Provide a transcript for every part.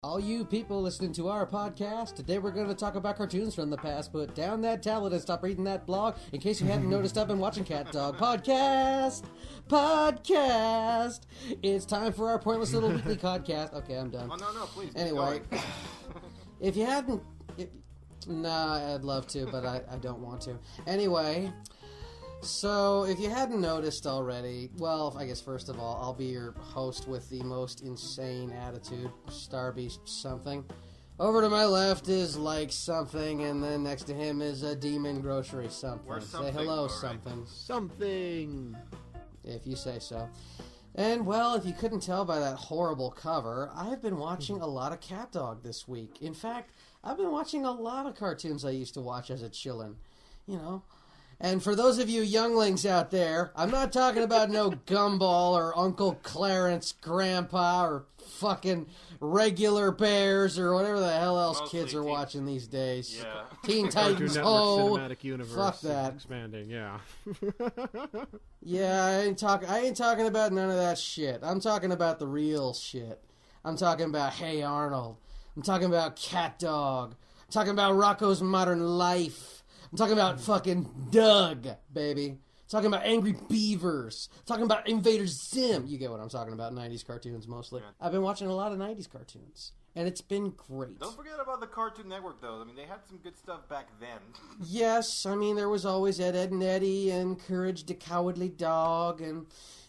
All you people listening to our podcast, today we're going to talk about cartoons from the past. Put down that tablet and stop reading that blog. In case you hadn't noticed, I've been watching Cat Dog Podcast. It's time for our pointless little weekly podcast. Okay, I'm done. Oh, no, please. Anyway, if you hadn't... Nah, I'd love to, but I don't want to. Anyway... So, if you hadn't noticed already, well, I guess first of all, I'll be your host with the most insane attitude, Starbeast something. Over to my left is like something, and then next to him is a demon grocery something. Say hello, right. Something. Something. If you say so. And, well, if you couldn't tell by that horrible cover, I've been watching a lot of Cat Dog this week. In fact, I've been watching a lot of cartoons I used to watch as a chillin', you know. And for those of you younglings out there, I'm not talking about no Gumball or Uncle Clarence Grandpa or fucking Regular Bears or whatever the hell else Mostly kids are watching these days. Yeah. Teen Titans, Cinematic Universe. Fuck that. Expanding, yeah. Yeah, I ain't talking about none of that shit. I'm talking about the real shit. I'm talking about Hey Arnold. I'm talking about Cat Dog. I'm talking about Rocco's Modern Life. I'm talking about fucking Doug, baby. I'm talking about Angry Beavers. I'm talking about Invader Zim. You get what I'm talking about, 90s cartoons mostly. Yeah. I've been watching a lot of 90s cartoons, and it's been great. Don't forget about the Cartoon Network, though. I mean, they had some good stuff back then. Yes, I mean, there was always Ed, Edd and Eddy and Courage the Cowardly Dog, and,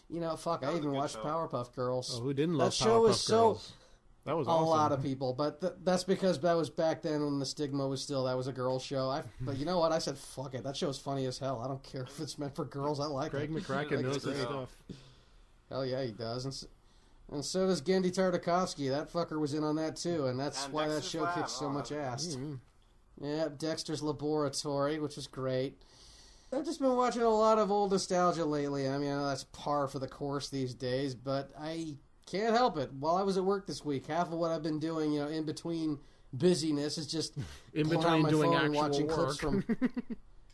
you know, fuck, I even watched Powerpuff Girls. Oh, who didn't love Powerpuff Girls? That show was so... That was a awesome. lot of people, but that's because that was back then when the stigma was still that was a girl show. But you know what? I said, fuck it. That show's funny as hell. I don't care if it's meant for girls. I like Craig it. McCracken knows his stuff. Hell yeah, he does. And so does Gendy Tartakovsky. That fucker was in on that too, and that's why that show kicks so much ass. Mm-hmm. Yeah, Dexter's Laboratory, which is great. I've just been watching a lot of old nostalgia lately. I mean, I know that's par for the course these days, but I... can't help it. While I was at work this week, half of what I've been doing, you know, in between busyness is just in pulling out my doing phone and actual watching work. clips from...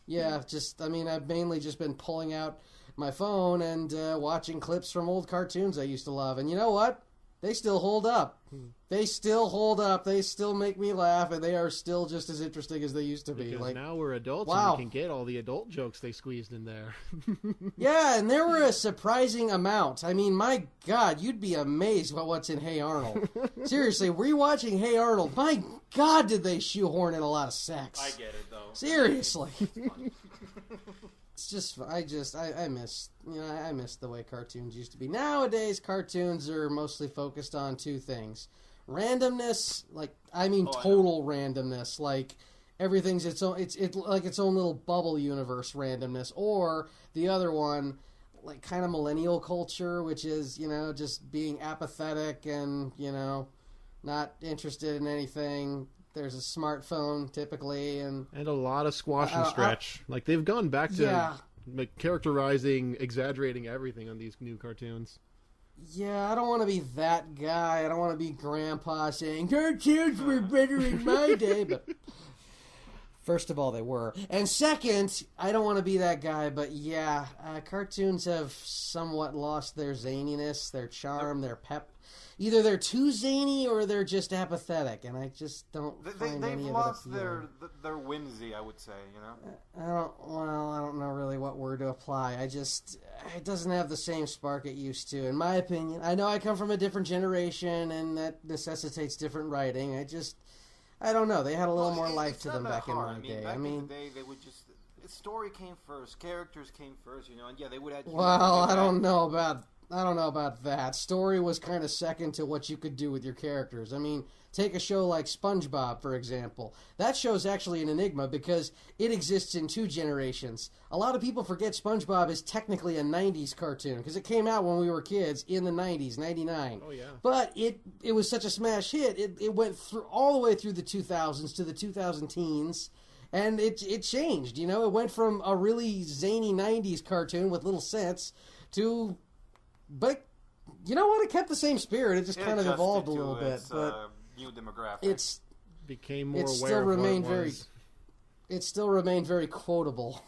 Yeah, just, I mean, I've mainly just been pulling out my phone and watching clips from old cartoons I used to love. And you know what? They still hold up. They still hold up. They still make me laugh, and they are still just as interesting as they used to be. Because like, now we're adults wow. And we can get all the adult jokes they squeezed in there. Yeah, and there were a surprising amount. I mean, my God, you'd be amazed by what's in Hey Arnold. Seriously, rewatching Hey Arnold, my God, did they shoehorn in a lot of sex. I get it, though. Seriously. It's just, I miss, you know, I miss the way cartoons used to be. Nowadays, cartoons are mostly focused on two things. Randomness, total randomness, like everything's its own, it's like its own little bubble universe randomness, or the other one, like kind of millennial culture, which is, you know, just being apathetic and, you know, not interested in anything. There's a smartphone, typically, and a lot of squash and stretch. Like, they've gone back to like characterizing, exaggerating everything on these new cartoons. Yeah, I don't want to be that guy. I don't want to be Grandpa saying, cartoons were better in my day, but... First of all, they were. And second, I don't want to be that guy, but yeah, cartoons have somewhat lost their zaniness, their charm, their pep. Either they're too zany or they're just apathetic, and I just don't find any of it appealing. They've lost their whimsy, I would say, you know? I don't know really what word to apply. It doesn't have the same spark it used to, in my opinion. I know I come from a different generation, and that necessitates different writing. I don't know. They had a little more life to them back in my day. Back in the day, they would just... The story came first. Characters came first, you know? And yeah, they would have... Well, I don't know about that. Story was kind of second to what you could do with your characters. I mean, take a show like SpongeBob, for example. That show's actually an enigma because it exists in two generations. A lot of people forget SpongeBob is technically a 90s cartoon because it came out when we were kids in the 90s, 99. Oh, yeah. But it was such a smash hit. It went through all the way through the 2000s to the 2000 teens. And it changed, you know? It went from a really zany 90s cartoon with little sense to... But you know what? It kept the same spirit. It just kind of evolved a little bit. But new demographic. It's became more aware still of what remained it was. It still remained very quotable.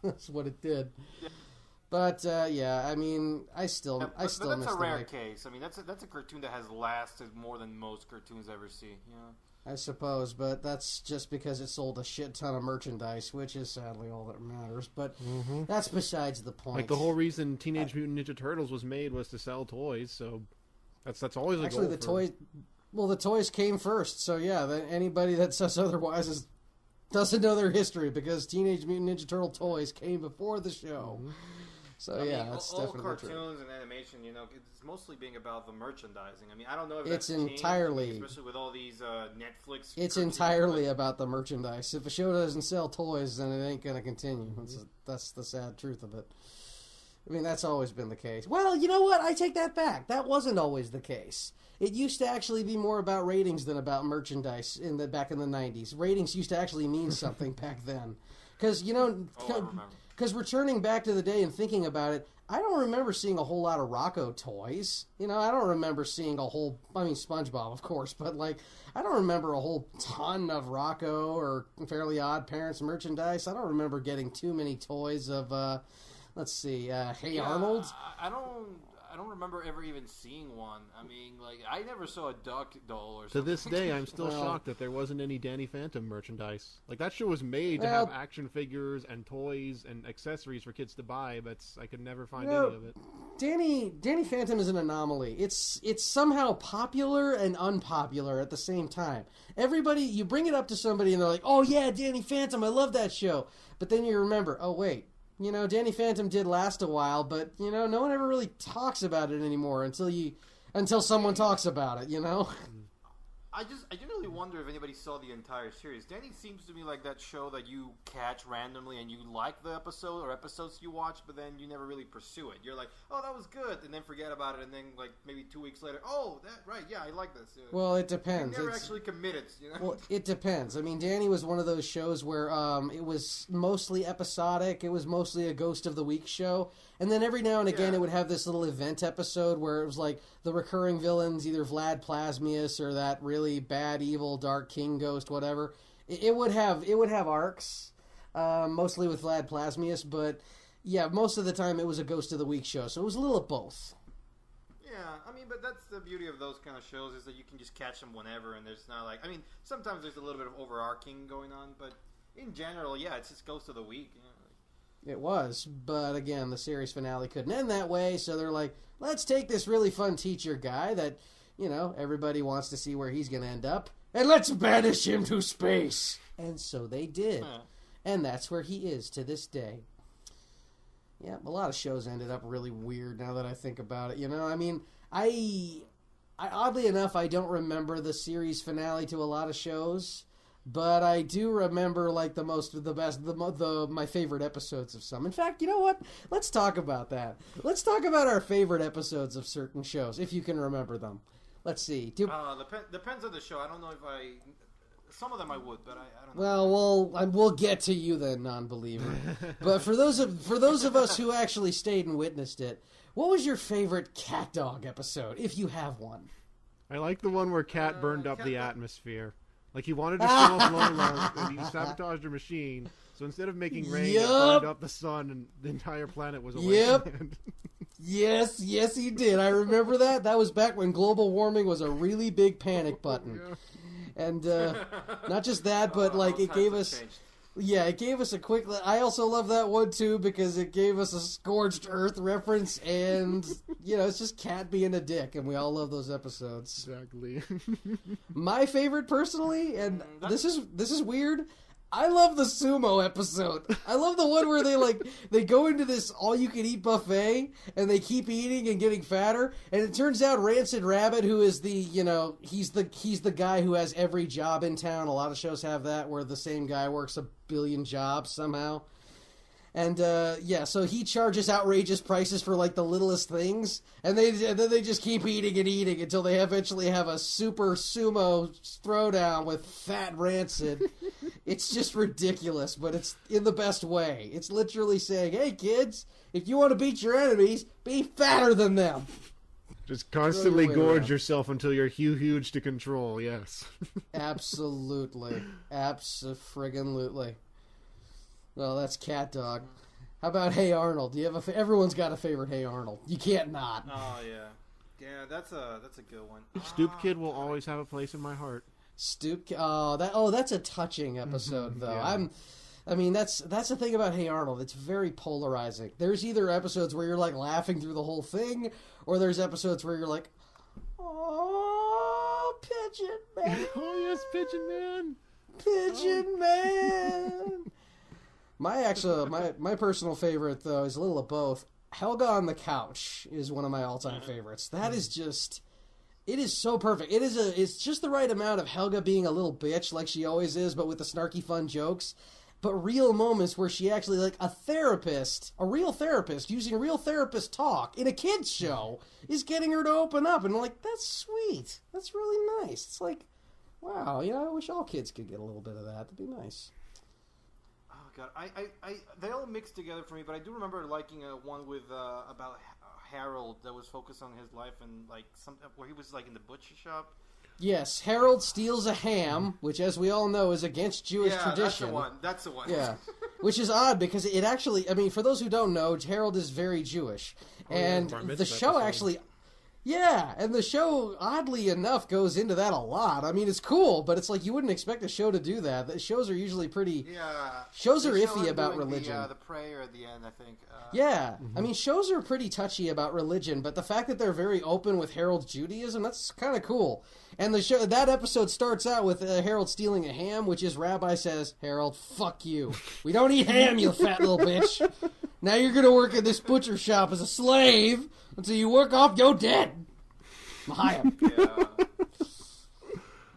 That's what it did. Yeah. But yeah, I mean, I still But miss that's a the rare way. case. I mean, that's a cartoon that has lasted more than most cartoons ever see. You know? I suppose, but that's just because it sold a shit ton of merchandise, which is sadly all that matters. But that's besides the point. Like the whole reason Teenage Mutant Ninja Turtles was made was to sell toys, so that's always a actually goal. The toys came first. So yeah, anybody that says otherwise doesn't know their history because Teenage Mutant Ninja Turtle toys came before the show. So I yeah, mean, that's all definitely cartoons true. and animation, it's mostly being about the merchandising. I mean, I don't know if It's that's changed, entirely- especially with all these Netflix. It's cartoons, entirely but- about the merchandise. If a show doesn't sell toys, then it ain't going to continue. That's the sad truth of it. I mean, that's always been the case. Well, you know what? I take that back. That wasn't always the case. It used to actually be more about ratings than about merchandise back in the 90s. Ratings used to actually mean something back then. Because, because returning back to the day and thinking about it, I don't remember seeing a whole lot of Rocco toys. I don't remember seeing SpongeBob, of course, but, I don't remember a whole ton of Rocco or Fairly Odd Parents merchandise. I don't remember getting too many toys of, Hey Arnold. I don't remember ever even seeing one. I mean, I never saw a duck doll or To something. this day, I'm still shocked that there wasn't any Danny Phantom merchandise. That show was made to have action figures and toys and accessories for kids to buy, but I could never find any of it. Danny Phantom is an anomaly. It's somehow popular and unpopular at the same time. Everybody, you bring it up to somebody and they're like, "Oh yeah, Danny Phantom, I love that show." But then you remember, oh wait, Danny Phantom did last a while, but no one ever really talks about it anymore until someone talks about it. I generally wonder if anybody saw the entire series. Danny seems to me like that show that you catch randomly and you like the episode or episodes you watch, but then you never really pursue it. You're like, "Oh, that was good," and then forget about it, and then maybe 2 weeks later, "Oh, I like this." Well, it depends. You never actually committed. Well, it depends. I mean, Danny was one of those shows where it was mostly episodic. It was mostly a Ghost of the Week show. And then every now and again it would have this little event episode where it was like the recurring villains, either Vlad Plasmius or that really bad, evil, dark king ghost, whatever. It would have arcs, mostly with Vlad Plasmius, but yeah, most of the time it was a Ghost of the Week show. So it was a little of both. Yeah, I mean, but that's the beauty of those kind of shows is that you can just catch them whenever, and there's not sometimes there's a little bit of overarching going on, but in general, yeah, it's just Ghost of the Week. It was, but again, the series finale couldn't end that way, so they're like, let's take this really fun teacher guy that, everybody wants to see where he's going to end up, and let's banish him to space. And so they did. Huh. And that's where he is to this day. Yeah, a lot of shows ended up really weird now that I think about it, I mean, I oddly enough, I don't remember the series finale to a lot of shows. But I do remember my favorite episodes of some. In fact, you know what? Let's talk about that. Let's talk about our favorite episodes of certain shows, if you can remember them. Let's see. Depends on the show. I don't know if some of them I would, but I don't know. Well, we'll get to you then, non-believer. But for those of us who actually stayed and witnessed it, what was your favorite Cat Dog episode, if you have one? I like the one where Cat burned up the atmosphere. He wanted to show off Lola, and he sabotaged her machine. So instead of making rain, it burned up the sun, and the entire planet was away. Yep. Yes, he did. I remember that. That was back when global warming was a really big panic button. Yeah. And not just that, but it gave us... Yeah, it gave us a quick... I also love that one, too, because it gave us a Scorched Earth reference, and, it's just Cat being a dick, and we all love those episodes. Exactly. My favorite, personally, and this is weird, I love the sumo episode. I love the one where they go into this all-you-can-eat buffet, and they keep eating and getting fatter, and it turns out Rancid Rabbit, who is he's the guy who has every job in town. A lot of shows have that, where the same guy works a billion jobs somehow. And, so he charges outrageous prices for, the littlest things, and then they just keep eating and eating until they eventually have a super sumo throwdown with Fat Rancid. It's just ridiculous, but it's in the best way. It's literally saying, hey, kids, if you want to beat your enemies, be fatter than them. Just constantly gorge yourself until you're huge to control, yes. Absolutely. Abso-friggin-lutely. Well, that's Cat Dog. How about Hey Arnold? Do you have everyone's got a favorite Hey Arnold. You can't not. Oh yeah, yeah. That's a good one. Stoop Kid will always have a place in my heart. That's a touching episode though. Yeah. That's the thing about Hey Arnold. It's very polarizing. There's either episodes where you're like laughing through the whole thing, or there's episodes where you're like, oh, Pigeon Man. Oh yes, Pigeon Man. Pigeon Man. My personal favorite though is a little of both. Helga on the Couch is one of my all-time favorites. That is just, it is so perfect. It's just the right amount of Helga being a little bitch like she always is, but with the snarky fun jokes. But real moments where she actually, like, a real therapist using real therapist talk in a kid's show is getting her to open up. And I'm like, that's sweet. That's really nice. It's like, wow, I wish all kids could get a little bit of that. That'd be nice. Oh god, they all mixed together for me, but I do remember liking one with about Harold that was focused on his life and like where he was like in the butcher shop. Yes, Harold steals a ham, which, as we all know, is against Jewish tradition. That's the one. Yeah, which is odd because it actually, for those who don't know, Harold is very Jewish. And the show actually... Yeah, and the show, oddly enough, goes into that a lot. It's cool, but it's like you wouldn't expect a show to do that. The shows are usually pretty... Yeah. Shows are iffy about religion. The prayer at the end, I think. Yeah. Shows are pretty touchy about religion, but the fact that they're very open with Harold's Judaism, that's kind of cool. And that episode starts out with Harold stealing a ham, which his rabbi says, Harold, fuck you. We don't eat ham, you fat little bitch. Now you're going to work in this butcher shop as a slave until you work off your dead. Mahayam. Yeah.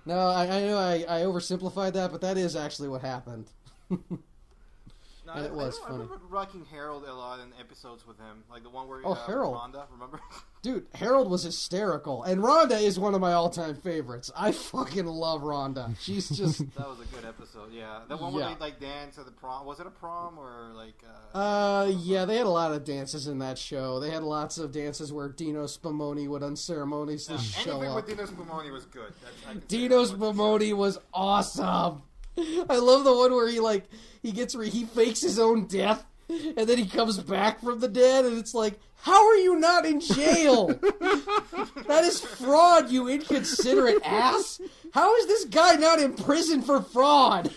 No, I know I oversimplified that, but that is actually what happened. No, and it was funny. I remember rocking Harold a lot in episodes with him, like the one where Harold. Rhonda, remember? Dude, Harold was hysterical, and Rhonda is one of my all-time favorites. I fucking love Rhonda. She's just... That was a good episode, yeah. That one where they like dance at the prom. Was it a prom or like? Yeah, they had a lot of dances in that show. They had lots of dances where Dino Spumoni would unceremoniously show anything up. with Dino Spumoni was good. Dino Spumoni was awesome. I love the one where he fakes his own death, and then he comes back from the dead, and it's like, how are you not in jail? That is fraud, you inconsiderate ass. How is this guy not in prison for fraud?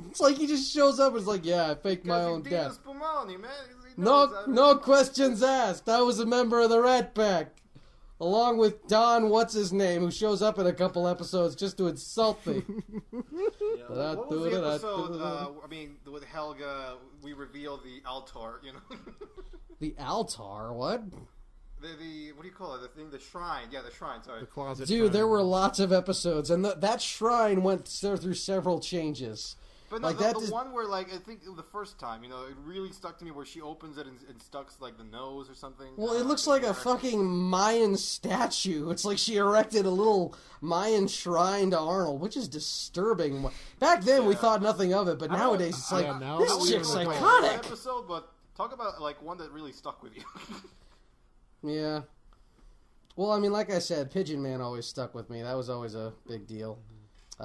It's like he just shows up and is like, yeah, I faked my own death. Spumoni, man. No questions asked. I was a member of the Rat Pack. Along with Don, what's-his-name, who shows up in a couple episodes just to insult me. Yeah. What was the episode, with Helga, we reveal the altar, The altar? What? The what do you call it? The shrine. Yeah, the shrine, sorry. The closet. Dude, there were lots of episodes, and that shrine went through several changes. But no, the one where, I think the first time, it really stuck to me where she opens it and stucks, the nose or something. Well, it looks like a fucking Mayan statue. It's like she erected a little Mayan shrine to Arnold, which is disturbing. Back then, we thought nothing of it, but nowadays, it's like, this chick's psychotic. Episode, but talk about, one that really stuck with you. Yeah. Well, like I said, Pigeon Man always stuck with me. That was always a big deal.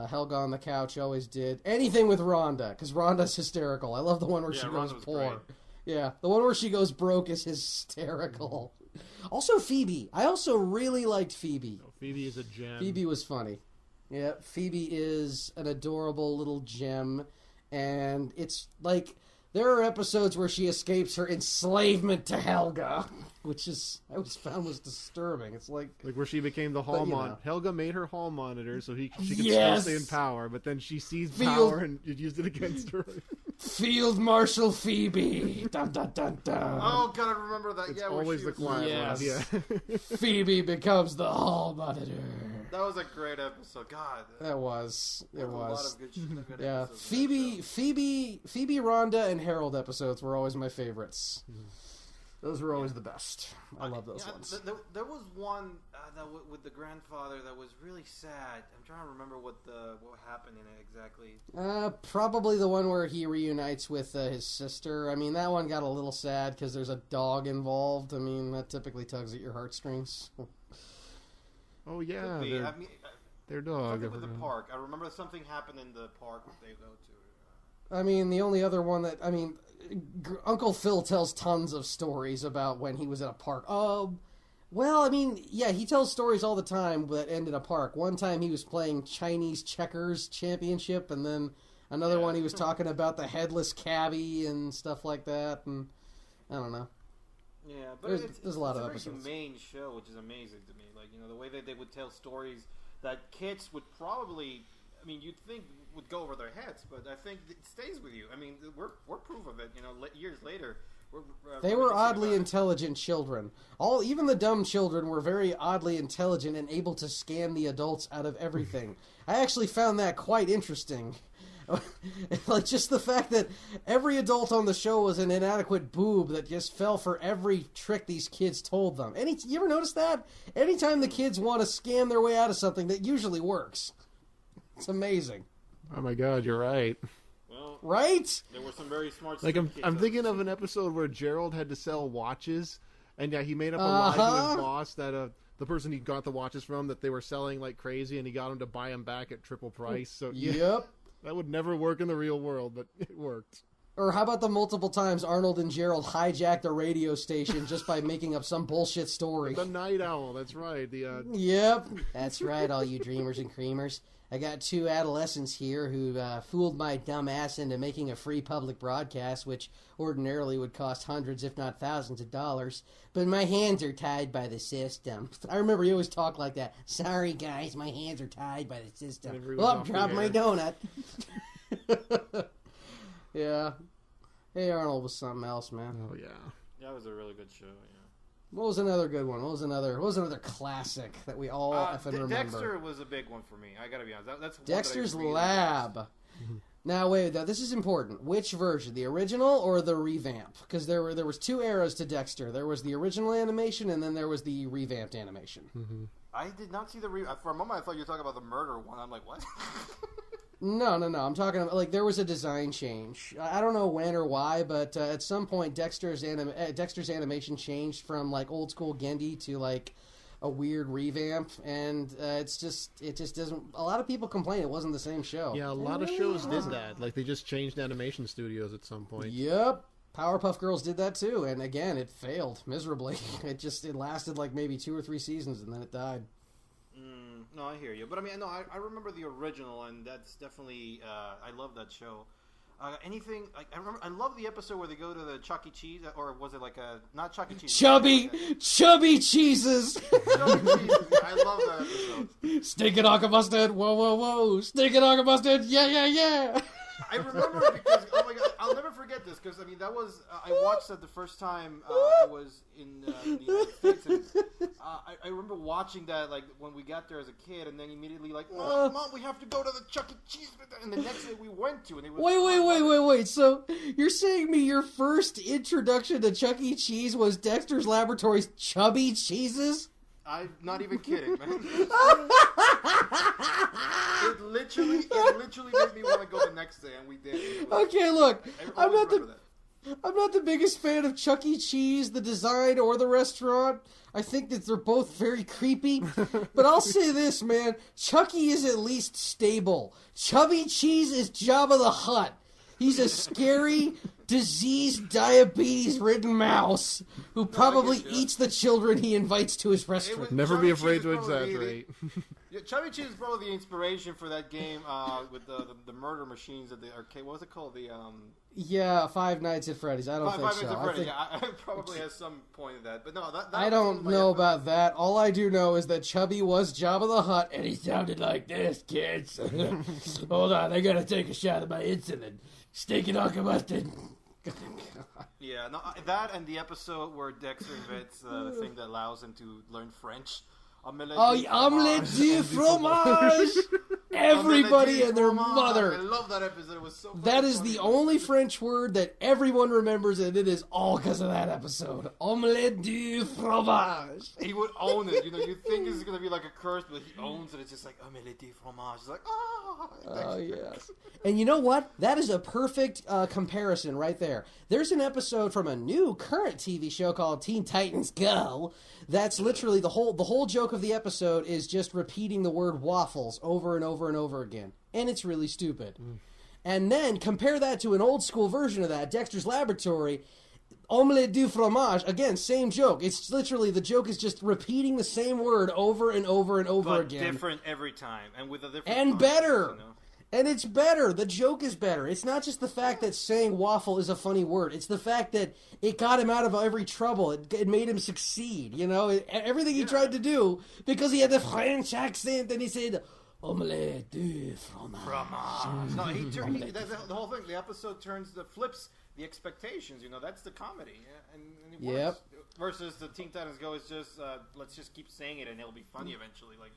Helga on the Couch always did. Anything with Rhonda, because Rhonda's hysterical. I love the one where she goes poor. Great. Yeah, the one where she goes broke is hysterical. Also, Phoebe. I also really liked Phoebe. Oh, Phoebe is a gem. Phoebe was funny. Yeah, Phoebe is an adorable little gem, and it's like... There are episodes where she escapes her enslavement to Helga, which I always found was disturbing. It's like where she became the hall monitor. Helga made her hall monitor so she could still stay in power, but then she seized power and used it against her. Field Marshal Phoebe. Dun, dun, dun, dun. Oh, God, I remember that. It's always the quiet one. Yeah. Phoebe becomes the hall monitor. That was a great episode. God. That was. It was. A lot of good yeah. episodes. Phoebe, Rhonda, and Harold episodes were always my favorites. Those were always the best. I love those ones. There was one with the grandfather that was really sad. I'm trying to remember what happened in it exactly. Probably the one where he reunites with his sister. That one got a little sad because there's a dog involved. That typically tugs at your heartstrings. Oh yeah, their dog. Something with the park. I remember something happened in the park that they go to. I mean, the only other one that, I mean, Uncle Phil tells tons of stories about when he was at a park. Well, I mean, yeah, he tells stories all the time that end in a park. One time he was playing Chinese checkers championship, and then another one he was talking about the headless cabbie and stuff like that, and I don't know. Yeah, but there's a lot of episodes. It's a very humane show, which is amazing to me. Like, you know, the way that they would tell stories that kids would probably, I mean, you'd think would go over their heads, but I think it stays with you. I mean, we're proof of it. You know, years later. They were oddly intelligent children. Even the dumb children were very oddly intelligent and able to scam the adults out of everything. I actually found that quite interesting. Like, just the fact that every adult on the show was an inadequate boob that just fell for every trick these kids told them. You ever notice that? Anytime the kids want to scam their way out of something, that usually works. It's amazing. Oh my god, you're right. Well, right? There were some very smart. Like I'm thinking of an episode where Gerald had to sell watches, and yeah, he made up a lie to his boss that the person he got the watches from, that they were selling like crazy, and he got him to buy them back at triple price. So yep, that would never work in the real world, but it worked. Or how about the multiple times Arnold and Gerald hijacked a radio station just by making up some bullshit story? The Night Owl, that's right. Yep, that's right, all you dreamers and creamers. I got two adolescents here who fooled my dumb ass into making a free public broadcast, which ordinarily would cost hundreds, if not thousands of dollars. But my hands are tied by the system. I remember you always talk like that. Sorry, guys, my hands are tied by the system. Well, I've dropped my donut. Yeah. Hey Arnold was something else, man. Oh, yeah. That was a really good show, yeah. What was another good one? What was another classic that we all effing remember? Dexter was a big one for me. I gotta be honest. That's Dexter's Lab. Now wait, this is important. Which version, the original or the revamp? Because there was two eras to Dexter. There was the original animation, and then there was the revamped animation. Mm-hmm. I did not see for a moment I thought you were talking about the murder one. I'm like, what? No. I'm talking about, like, there was a design change. I don't know when or why, but at some point Dexter's animation changed from, like, old school Gendy to, like, a weird revamp, and it just doesn't. A lot of people complain it wasn't the same show. Yeah, a lot of shows did that. Like, they just changed animation studios at some point. Yep. Powerpuff Girls did that too, and again, it failed miserably. It lasted like maybe 2 or 3 seasons, and then it died. No, I hear you. But I mean, no, I remember the original, and that's definitely, I love that show. Anything, I remember, I love the episode where they go to the Chuck E. Cheese, or was it like not Chuck E. Cheese. Chubby Cheeses! Chubby Cheeses, I love that episode. Stinking Honka Mustard, whoa, Stinking Honka Mustard, yeah. I remember it because, oh my god, I'll never forget this, because, I mean, that was, I watched that the first time I was in the United States, and I remember watching that, like, when we got there as a kid, and then immediately, like, Mom, we have to go to the Chuck E. Cheese, and the next day we went to, and it was... Wait, so you're saying me your first introduction to Chuck E. Cheese was Dexter's Laboratory's Chubby Cheeses? I'm not even kidding, man. It literally made me want to go the next day, and we did. Okay, look, I'm not the biggest fan of Chuck E. Cheese, the design, or the restaurant. I think that they're both very creepy. But I'll say this, man. Chucky is at least stable. Chubby Cheese is Jabba the Hutt. He's a scary, diseased, diabetes-ridden mouse who probably eats the children he invites to his restaurant. Never be afraid to exaggerate. Chubby Cheese is probably the inspiration for that game with the murder machines at the arcade. What was it called? Yeah, Five Nights at Freddy's. I don't think so. Five Nights at Freddy's. Yeah, it probably has some point of that. But no, that I don't know about that. All I do know is that Chubby was Jabba the Hutt, and he sounded like this, kids. Hold on, I gotta take a shot of my insulin. Stinking Honka Mustard. Yeah, no, that and the episode where Dexter invents the thing that allows him to learn French. Omelette du fromage! Everybody and their mother. I love that episode. It was so funny. That is the only French word that everyone remembers, and it is all because of that episode. Omelette du fromage. He would own it. You know, you think it's going to be like a curse, but he owns it. It's just like, omelette du fromage. It's like, oh, yes. And you know what? That is a perfect comparison right there. There's an episode from a new current TV show called Teen Titans Go. That's literally the whole joke of the episode is just repeating the word waffles over and over and over again. And it's really stupid. And then compare that to an old school version of that, Dexter's Laboratory, omelette du fromage. Again, same joke. It's literally, the joke is just repeating the same word over and over and over again. But different every time, and with a different and context, better. You know? And it's better. The joke is better. It's not just the fact that saying waffle is a funny word. It's the fact that it got him out of every trouble. It made him succeed. You know, everything he tried to do, because he had the French accent, and he said, omelette du fromage. No, the whole thing, the episode flips the expectations. You know, that's the comedy. Yeah, and it works. Versus the Teen Titans Go is just, let's just keep saying it and it'll be funny eventually. Like,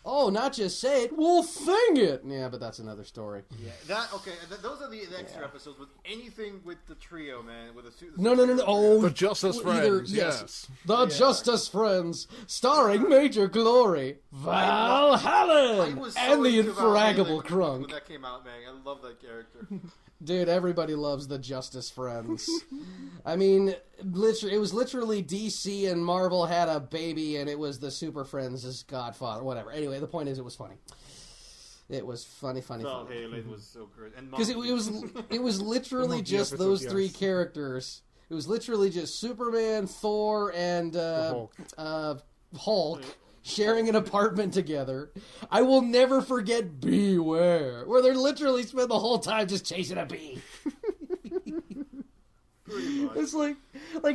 oh, not just say it, we'll sing it. Yeah, but that's another story. Yeah, those are the extra episodes with anything with the trio, man. With No. Oh, the Justice Friends, yes. The Justice Friends, starring Major Glory, Val Hallen, and the Infraggable Crunk. When that came out, man, I love that character. Dude, everybody loves the Justice Friends. I mean, it was literally DC and Marvel had a baby, and it was the Super Friends' godfather, whatever. Anyway, the point is, it was funny. It was funny. Oh, Haley was so good. Because it was literally just those three characters. It was literally just Superman, Thor, and Hulk sharing an apartment together. I will never forget Beware, where they literally spend the whole time just chasing a bee. It's like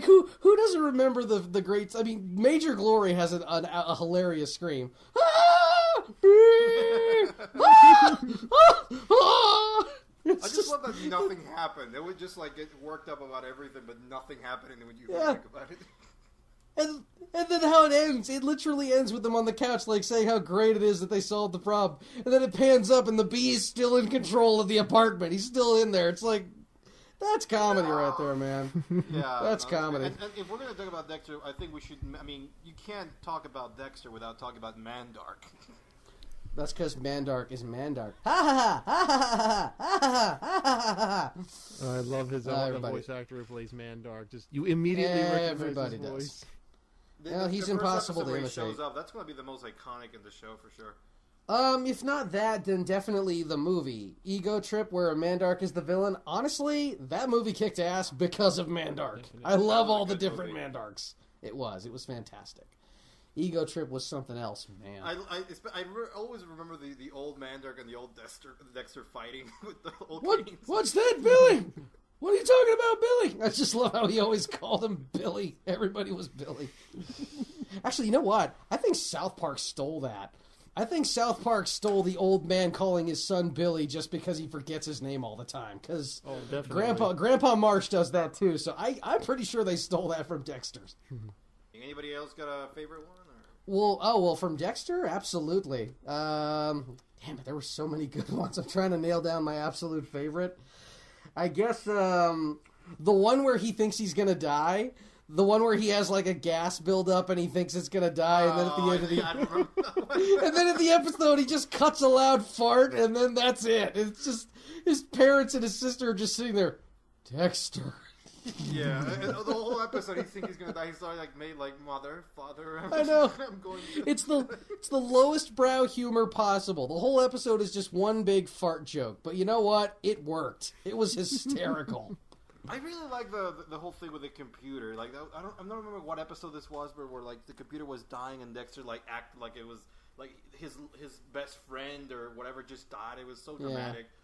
who doesn't remember the greats? I mean, Major Glory has a hilarious scream. Ah! Bee! Ah! Ah! Ah! I just love that nothing happened. It would just like get worked up about everything, but nothing happened when you think about it. And then how it ends, it literally ends with them on the couch, like, saying how great it is that they solved the problem. And then it pans up, and the bee is still in control of the apartment. He's still in there. It's like, that's comedy right there, man. Yeah. That's comedy. And if we're going to talk about Dexter, I think we should, I mean, you can't talk about Dexter without talking about Mandark. That's because Mandark is Mandark. Ha ha ha ha ha ha ha ha ha. I love his voice actor who plays Mandark. Just you immediately recognize his voice. Well, he's impossible to imitate. Shows up, that's going to be the most iconic in the show for sure. If not that, then definitely the movie Ego Trip, where Mandark is the villain. Honestly, that movie kicked ass because of Mandark. Definitely. I love all the different Mandarks. It was fantastic. Ego Trip was something else, man. I always remember the old Mandark and the old Dexter fighting with the old canes. What's that, Billy? What are you talking about, Billy? I just love how he always called him Billy. Everybody was Billy. Actually, you know what? I think South Park stole that. I think South Park stole the old man calling his son Billy just because he forgets his name all the time. Because Grandpa Marsh does that too. So I'm pretty sure they stole that from Dexter's. Anybody else got a favorite one? Well, from Dexter, absolutely. Damn it, there were so many good ones. I'm trying to nail down my absolute favorite. I guess the one where he thinks he's gonna die, the one where he has like a gas buildup and he thinks it's gonna die, and then at the end of the and then at the episode he just cuts a loud fart, and then that's it. It's just his parents and his sister are just sitting there. Dexter. Yeah, and the whole episode he thinks he's gonna die. He's already like made like mother, father. I know. I'm going to... It's the lowest brow humor possible. The whole episode is just one big fart joke. But you know what? It worked. It was hysterical. I really like the whole thing with the computer. Like I don't remember what episode this was, but where like the computer was dying and Dexter like acted like it was like his best friend or whatever just died. It was so dramatic. Yeah.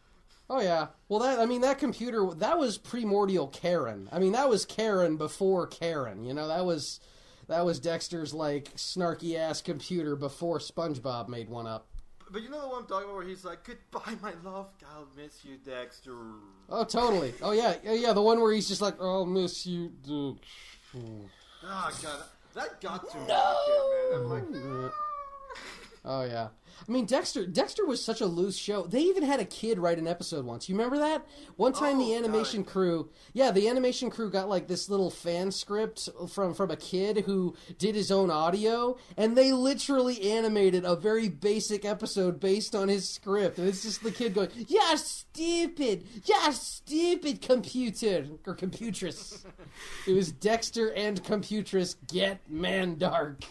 Oh, yeah. Well, that computer, that was primordial Karen. I mean, that was Karen before Karen. You know, that was Dexter's, like, snarky-ass computer before SpongeBob made one up. But you know the one I'm talking about where he's like, goodbye, my love. I'll miss you, Dexter. Oh, totally. Oh, yeah. Yeah, the one where he's just like, I'll miss you, Dexter. Oh, God. That got to me, man. I'm like, no. Oh, yeah. I mean, Dexter was such a loose show. They even had a kid write an episode once. You remember that? One time the animation crew got like this little fan script from a kid who did his own audio, and they literally animated a very basic episode based on his script. And it's just the kid going, "You're stupid computer or computress." It was Dexter and computress get Mandark.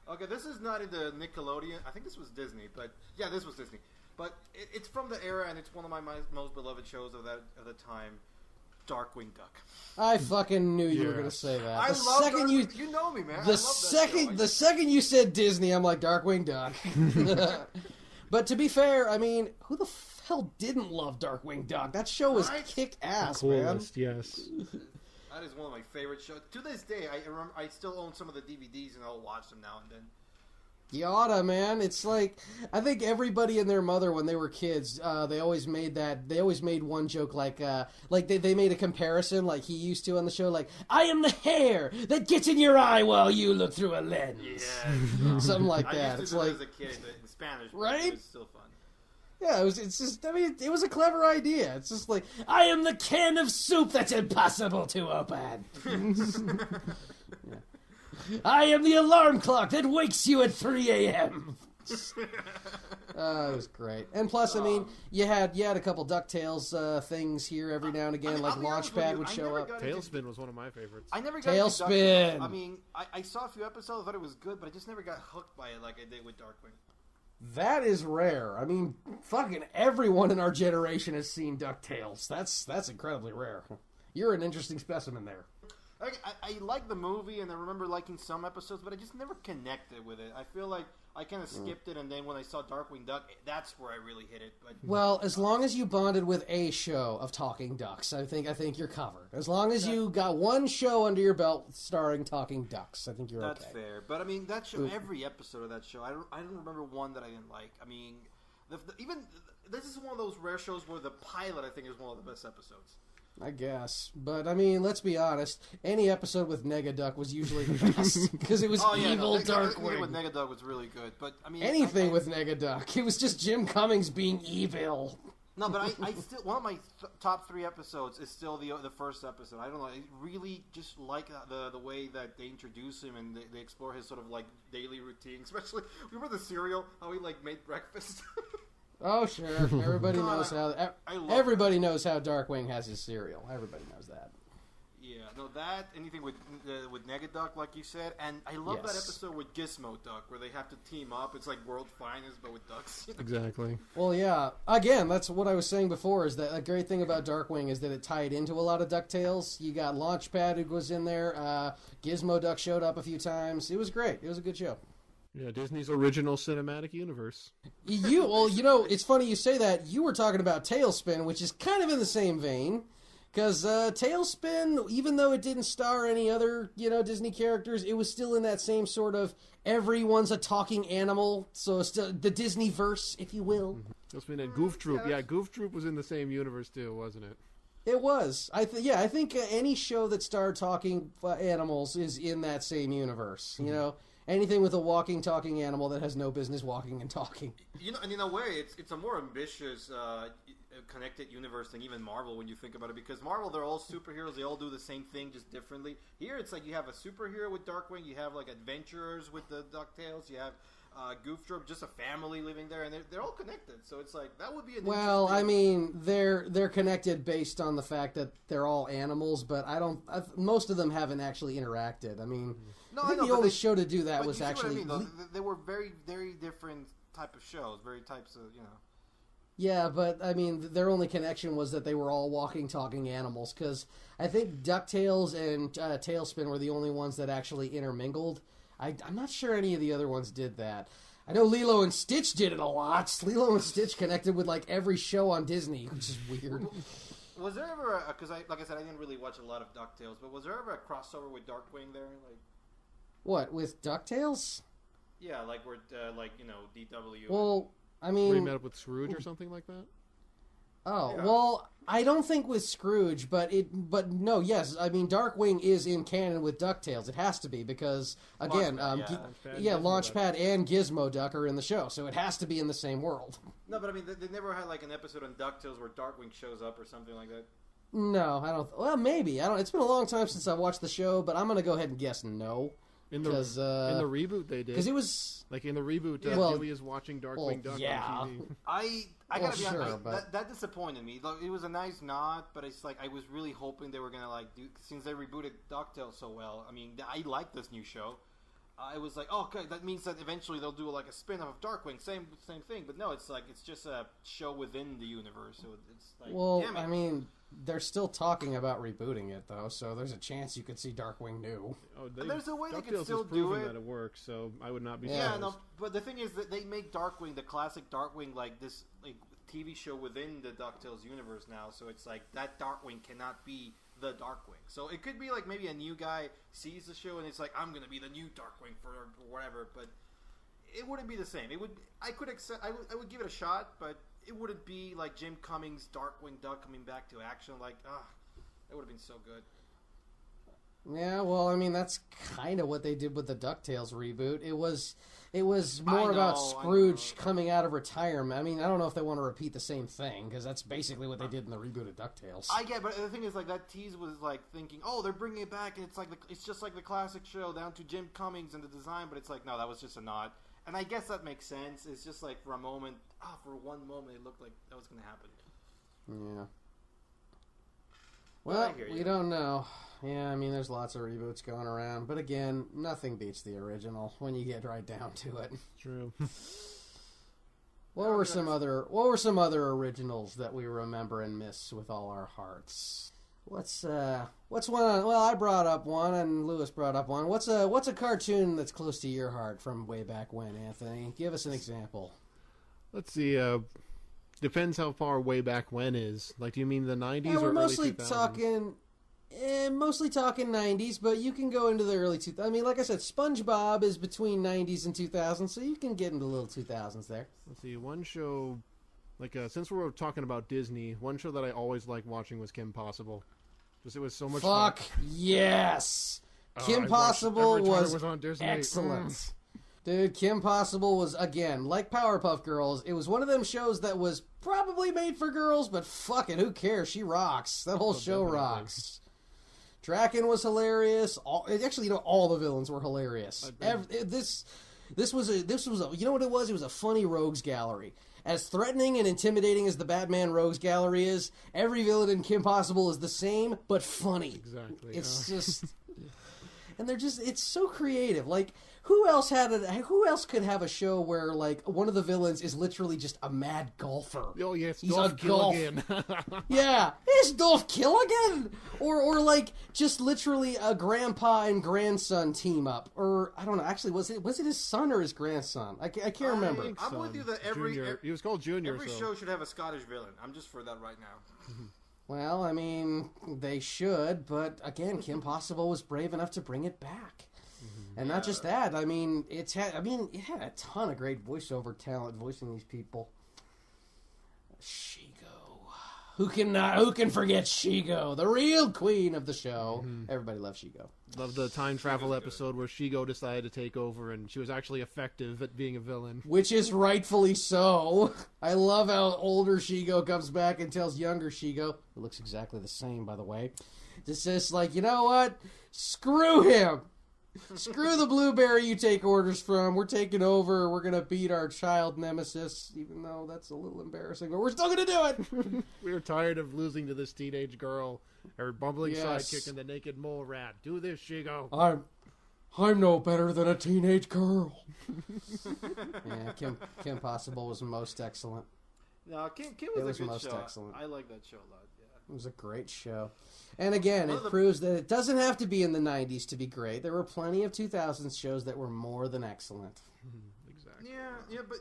Okay, this is not in the Nickelodeon. I think this was Disney, but yeah, this was Disney. But it's from the era, and it's one of my most beloved shows of the time. Darkwing Duck. I fucking knew you were gonna say that. I love Darkwing. You know me, man. The second you said Disney, I'm like Darkwing Duck. But to be fair, I mean, who the hell didn't love Darkwing Duck? That show was kick ass, man. Yes. That is one of my favorite shows. To this day, I still own some of the DVDs, and I'll watch them now and then. You oughta, man. It's like, I think everybody and their mother, when they were kids, they always made one joke like they made a comparison like he used to on the show, like, I am the hair that gets in your eye while you look through a lens. Yeah. Something like that. I used to do it as a kid in Spanish, right? It was still fun. Yeah, it was a clever idea. It's just like, I am the can of soup that's impossible to open. Yeah. I am the alarm clock that wakes you at 3 a.m. It was great. And plus, I mean, you had a couple DuckTales things here every now and again, like Launchpad would show up. Tailspin was one of my favorites. I never got Tailspin. into DuckTales. I mean, I saw a few episodes, I thought it was good, but I just never got hooked by it like I did with Darkwing. That is rare. I mean, fucking everyone in our generation has seen DuckTales. That's incredibly rare. You're an interesting specimen there. I like the movie, and I remember liking some episodes, but I just never connected with it. I feel like I kind of skipped it, and then when I saw Darkwing Duck, that's where I really hit it. But well, as long as you bonded with a show of talking ducks, I think you're covered. As long as you got one show under your belt starring talking ducks, I think you're okay. That's fair. But I mean, that show, every episode of that show, I don't remember one that I didn't like. I mean, even this is one of those rare shows where the pilot, I think, is one of the best episodes. I guess. But, I mean, let's be honest. Any episode with Negaduck was usually the best. Because it was evil Darkwing. Anything with Negaduck was really good. But, I mean... Anything with Negaduck. It was just Jim Cummings being evil. No, but I still... One of my top 3 episodes is still the first episode. I don't know. I really just like the way that they introduce him and they explore his sort of, like, daily routine. Especially... Remember the cereal? How he, like, made breakfast? Oh, sure. Everybody knows how... Everybody knows how Darkwing has his cereal. Everybody knows that. Yeah, no, that, anything with Negaduck, like you said, and I love that episode with Gizmo Duck, where they have to team up. It's like World Finest, but with ducks. Exactly. Well, yeah. Again, that's what I was saying before, is that a great thing about Darkwing is that it tied into a lot of DuckTales. You got Launchpad who was in there. Gizmo Duck showed up a few times. It was great. It was a good show. Yeah, Disney's original cinematic universe. It's funny you say that. You were talking about Tailspin, which is kind of in the same vein. Because Tailspin, even though it didn't star any other, Disney characters, it was still in that same sort of everyone's a talking animal, so it's still the Disney-verse, if you will. Tailspin and Goof Troop. Yeah, Goof Troop was in the same universe, too, wasn't it? It was. I think any show that starred talking animals is in that same universe, Anything with a walking, talking animal that has no business walking and talking. And in a way, it's a more ambitious, connected universe than even Marvel when you think about it. Because Marvel, they're all superheroes. They all do the same thing, just differently. Here, it's like you have a superhero with Darkwing. You have, like, adventurers with the DuckTales. You have Goof Troop, just a family living there. And they're all connected. So it's like, that would be an Well, I mean, they're connected based on the fact that they're all animals. But most of them haven't actually interacted. I mean... No, I think the only show to do that was actually... What I mean, they were very, very different type of shows, very types of, Yeah, but, I mean, their only connection was that they were all walking, talking animals, because I think DuckTales and Tailspin were the only ones that actually intermingled. I'm not sure any of the other ones did that. I know Lilo and Stitch did it a lot. Lilo and Stitch connected with, like, every show on Disney, which is weird. Was there ever because like I said, I didn't really watch a lot of DuckTales, but was there ever a crossover with Darkwing there? Like... What, with DuckTales? Yeah, like where, DW. Well, I mean... Where he met up with Scrooge or something like that? Oh, yeah. Well, I don't think with Scrooge, but no, yes, I mean, Darkwing is in canon with DuckTales. It has to be, because, again, Launchpad and Gizmo Duck are in the show, so it has to be in the same world. No, but I mean, they never had, like, an episode on DuckTales where Darkwing shows up or something like that? No, I don't... Well, maybe. It's been a long time since I watched the show, but I'm going to go ahead and guess no. In the reboot, they did. Because it was... Like, in the reboot, Billy is watching Darkwing Duck on TV. I gotta be honest, that disappointed me. Like, it was a nice nod, but it's like, I was really hoping they were gonna, like, since they rebooted DuckTales so well, I mean, I like this new show. I was like, oh, okay, that means that eventually they'll do like a spin-off of Darkwing, same thing. But no, it's just a show within the universe. So it's like, well, damn it. I mean, they're still talking about rebooting it though, so there's a chance you could see Darkwing new. Oh, there's a way they could DuckTales still has do proven it. that it works, so I would not be Yeah, surprised. no, but the thing is that they make Darkwing, the classic Darkwing, like this like TV show within the DuckTales universe now. So it's like that Darkwing cannot be the Darkwing. So it could be like maybe a new guy sees the show and it's like, I'm gonna be the new Darkwing for whatever. But it wouldn't be the same. It would. I could accept. I would give it a shot, but it wouldn't be like Jim Cummings' Darkwing Duck coming back to action. Like, that would have been so good. Yeah, well, I mean, that's kind of what they did with the DuckTales reboot. It was more about Scrooge coming out of retirement. I mean, I don't know if they want to repeat the same thing, because that's basically what they did in the reboot of DuckTales. I get, but the thing is, like, that tease was, like, thinking, oh, they're bringing it back, and it's just like the classic show, down to Jim Cummings and the design, but it's like, no, that was just a nod. And I guess that makes sense. It's just like, for one moment, it looked like that was going to happen. Yeah. Well, we don't know. Yeah, I mean, there's lots of reboots going around, but again, nothing beats the original when you get right down to it. True. What were some other originals that we remember and miss with all our hearts? What's one? Well, I brought up one, and Lewis brought up one. What's a cartoon that's close to your heart from way back when, Anthony? Give us an example. Let's see. Depends how far way back when is. Like, do you mean the 90s Yeah, or we're early mostly 2000s? mostly talking 90s, but you can go into the early 2000s. I mean, like I said, SpongeBob is between 90s and 2000s, so you can get into the little 2000s there. Let's see. One show, like since we're talking about Disney, one show that I always liked watching was Kim Possible. Just it was so much fun. Fuck yes! Kim Possible was on Disney. excellent. Dude, Kim Possible was, again, like Powerpuff Girls, it was one of them shows that was probably made for girls, but fuck it, who cares? She rocks. That whole show definitely. rocks. Draken was hilarious. Actually, all the villains were hilarious. This was a, you know what it was? It was a funny rogues gallery. As threatening and intimidating as the Batman rogues gallery is, every villain in Kim Possible is the same, but funny. Exactly. It's just... And it's so creative. Like, who else could have a show where, like, one of the villains is literally just a mad golfer? Oh, yeah, it's He's Dolph a golf. Killigan. Yeah, it's Dolph Killigan! Or, like, just literally a grandpa and grandson team up. Or, I don't know, actually, was it his son or his grandson? I can't remember. I'm with you that he was called Junior. Every show should have a Scottish villain. I'm just for that right now. Well, I mean, they should, but again, Kim Possible was brave enough to bring it back. And not just that, I mean, it had a ton of great voiceover talent voicing these people. Shigo. Who can forget Shigo, the real queen of the show? Everybody loves Shigo. Love the time travel episode where Shigo decided to take over, and she was actually effective at being a villain. Which is rightfully so. I love how older Shigo comes back and tells younger Shigo, who looks exactly the same, by the way, just says, like, you know what? Screw him! Screw the blueberry you take orders from. We're taking over. We're going to beat our child nemesis, even though that's a little embarrassing, but we're still going to do it! We were tired of losing to this teenage girl, her bumbling sidekick and the naked mole rat. Do this, Shigo. I'm no better than a teenage girl. Yeah, Kim Possible was most excellent. No, Kim was a good show. Excellent. I like that show a lot. Yeah, it was a great show. And again, it proves that it doesn't have to be in the 90s to be great. There were plenty of 2000s shows that were more than excellent. Exactly. Yeah, but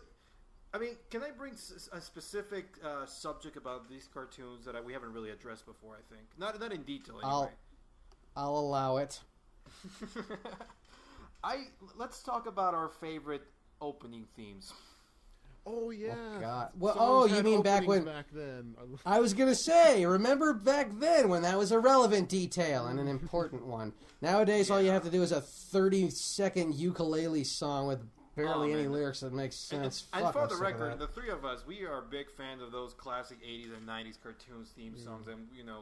I mean, can I bring a specific subject about these cartoons that we haven't really addressed before? I think not in detail. Anyway. I'll allow it. Let's talk about our favorite opening themes. Oh yeah. Oh God. Well, you mean back then? I was gonna say, remember back then when that was a relevant detail and an important one. Nowadays, all you have to do is a 30-second ukulele song with barely any lyrics that makes sense. And for the record, the three of us, we are big fans of those classic 80s and 90s cartoons theme songs, and you know.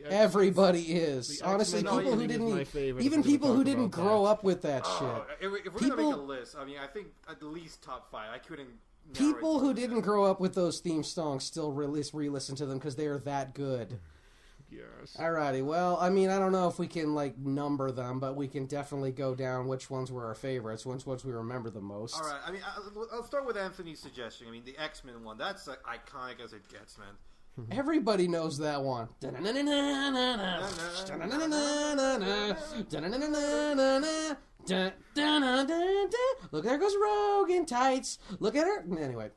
Everybody is. Honestly, people who didn't grow up with that shit. If we're gonna make a list, I mean, I think at least top 5. I couldn't. People who didn't grow up with those theme songs still re-listen to them because they are that good. Yes. Alrighty, well, I mean, I don't know if we can, like, number them, but we can definitely go down which ones were our favorites, which ones we remember the most. All right, I mean, I'll start with Anthony's suggestion. I mean, the X-Men one, that's iconic as it gets, man. Everybody knows that one. Look, there goes Rogue in tights. Look at her. Anyway.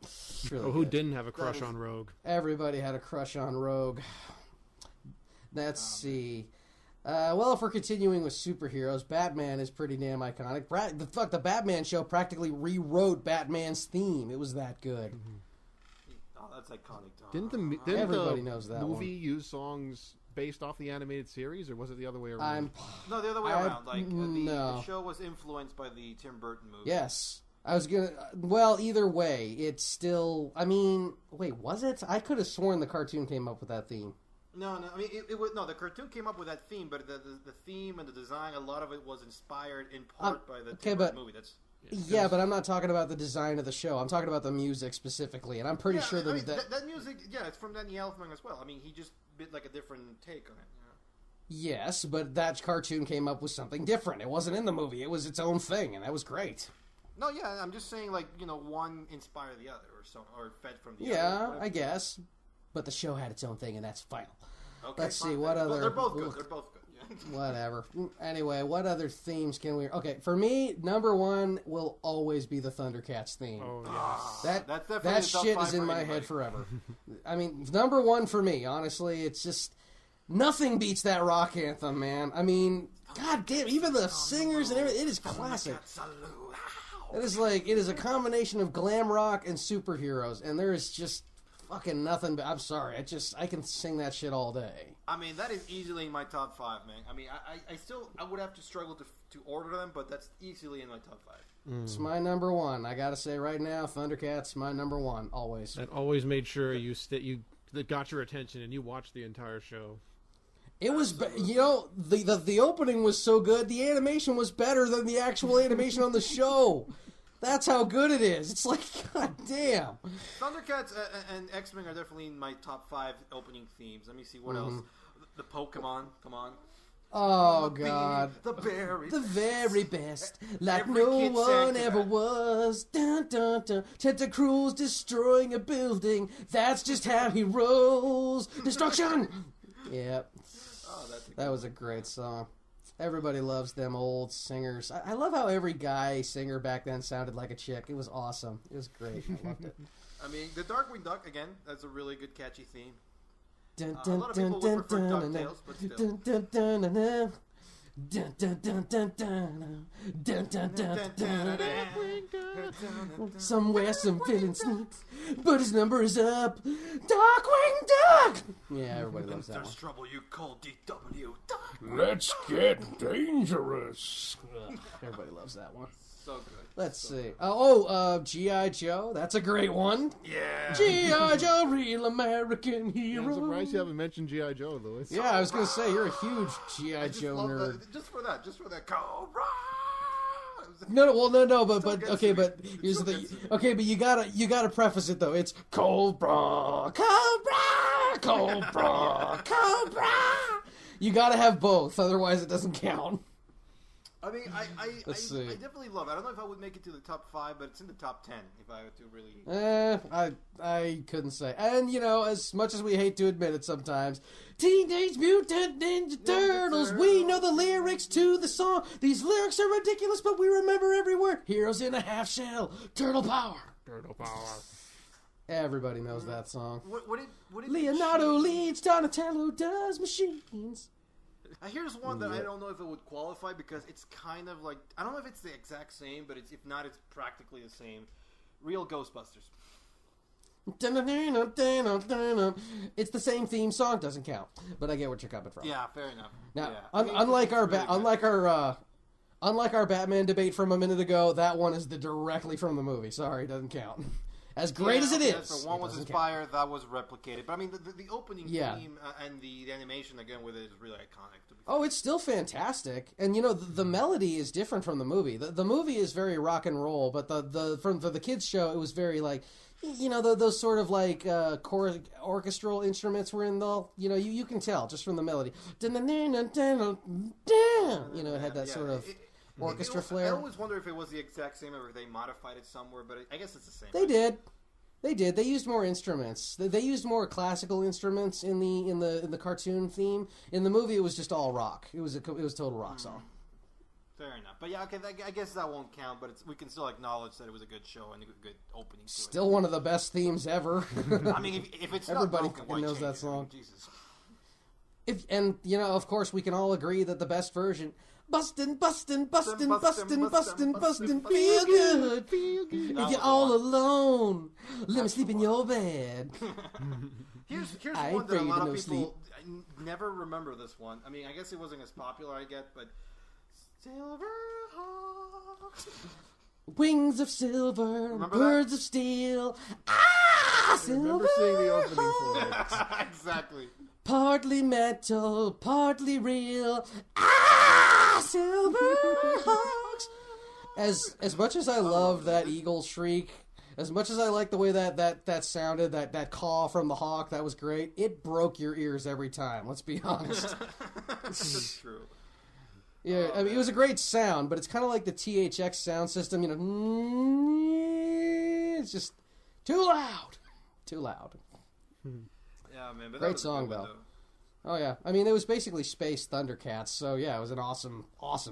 Really who didn't have a crush on Rogue? Everybody had a crush on Rogue. Let's see. Well, if we're continuing with superheroes, Batman is pretty damn iconic. The Batman show practically rewrote Batman's theme. It was that good. Oh, that's iconic. Didn't Everybody the knows that movie one. use songs based off the animated series, or was it the other way around? No, the other way around. Like the show was influenced by the Tim Burton movie. Yes. I was gonna... Well, either way, it's still... I mean... Wait, was it? I could have sworn the cartoon came up with that theme. No. I mean, it was... No, the cartoon came up with that theme, but the theme and the design, a lot of it was inspired in part by the Tim Burton movie. Yeah, but I'm not talking about the design of the show. I'm talking about the music specifically, and I'm pretty sure that music, it's from Danny Elfman as well. I mean, he just bit like a different take on it. Yes, but that cartoon came up with something different. It wasn't in the movie. It was its own thing, and that was great. No, yeah, I'm just saying, like, one inspired the other, or fed from the other. Yeah, I guess. But the show had its own thing, and that's final. Okay, Let's see, what other... Well, they're both good. They're both good. Whatever. Anyway, what other themes can we... Okay, for me, number one will always be the Thundercats theme. Oh, yes. That shit is in my head forever. I mean, number one for me, honestly, it's just... Nothing beats that rock anthem, man. I mean, god damn, even the singers and everything, it is classic. It is a combination of glam rock and superheroes, and there is just fucking nothing, but I'm sorry, I can sing that shit all day. I mean, that is easily in my top 5, man. I mean, I would have to struggle to order them, but that's easily in my top 5. It's my number one. I gotta say right now, Thundercats, my number one, always. That always made sure that got your attention and you watched the entire show. It was, the opening was so good, the animation was better than the actual animation on the show. That's how good it is. It's like, god damn. Thundercats and X-Men are definitely in my top 5 opening themes. Let me see what else. The Pokemon, come on. Oh, God. The very best. Like no one ever was. Dun, dun, dun. Tentacruel's destroying a building. That's just how he rolls. Destruction! Yep. That was a great song. Everybody loves them old singers. I love how every guy singer back then sounded like a chick. It was awesome. It was great. I loved it. I mean, the Darkwing Duck, again, that's a really good catchy theme. Dun, A lot of people would prefer DuckTales, but still. dun, dun, dun, dun, dun. Dun, dun, dun, dun, dun. Dun, dun, dun, dun, dun. Somewhere some villain sneaks, but his number is up. Darkwing Duck! Yeah, everybody loves that There's one. trouble, you call DW. Let's get dangerous. Everybody loves that one. So good. Let's see. G.I. Joe. That's a great one. Yeah. G.I. Joe, real American hero. I'm surprised you haven't mentioned G.I. Joe, Louis. Yeah, I was going to say, you're a huge G.I. Joe nerd. Just for that. Cobra! No, but here's the thing. Okay, but you gotta preface it though. It's Cobra. You gotta have both, otherwise it doesn't count. I mean, I Let's see. definitely love it. I don't know if I would make it to the top 5, but it's in the top 10 if I were to really... I couldn't say. And, as much as we hate to admit it sometimes, Teenage Mutant Ninja Turtles, we know the lyrics to the song. These lyrics are ridiculous, but we remember every word. Heroes in a half shell, turtle power. Everybody knows that song. What did Leonardo leads, Donatello does machines. Here's one that I don't know if it would qualify because it's kind of like... I don't know if it's the exact same, but if not, it's practically the same. Real Ghostbusters. It's the same theme song, doesn't count. But I get what you're coming from. Yeah, fair enough. Now, yeah. unlike our Batman debate from a minute ago, that one is directly from the movie. Sorry, it doesn't count. As great as it is. So one was inspired, that was replicated. But I mean, the opening theme and the animation again with it is really iconic. Oh, it's still fantastic, and the melody is different from the movie. The movie is very rock and roll, but for the kids show, it was very like you know, those sort of like orchestral instruments were in the, you know, you can tell just from the melody. You know, it had that sort of orchestra flair. I always wonder if it was the exact same or if they modified it somewhere, but I guess it's the same. They did. They used more instruments. They used more classical instruments in the cartoon theme. In the movie, it was just all rock. It was a total rock song. Fair enough. But yeah, okay, I guess that won't count, but we can still acknowledge that it was a good show and a good opening to Still one of the best themes ever. I mean, if it's everybody not broken, knows that song. I mean, Jesus. And, you know, of course, we can all agree that the best version... Bustin', feel good. If you're all alone, let me sleep in your bed. Here's one that a lot of people never remember this one. I mean, I guess it wasn't as popular, I get, but... Silverhawks. Wings of silver, Remember birds that? of steel. I remember seeing the opening for it. Exactly. Partly metal, partly real. Silverhawks. As much as I love that eagle shriek, as much as I like the way that sounded, that caw from the hawk, that was great. It broke your ears every time. Let's be honest. That's true. Yeah, I mean, it was a great sound, but it's kind of like the THX sound system, you know. It's just too loud. Too loud. Yeah, man. But Great song, though. Oh, yeah. I mean, it was basically Space Thundercats, so yeah, it was an awesome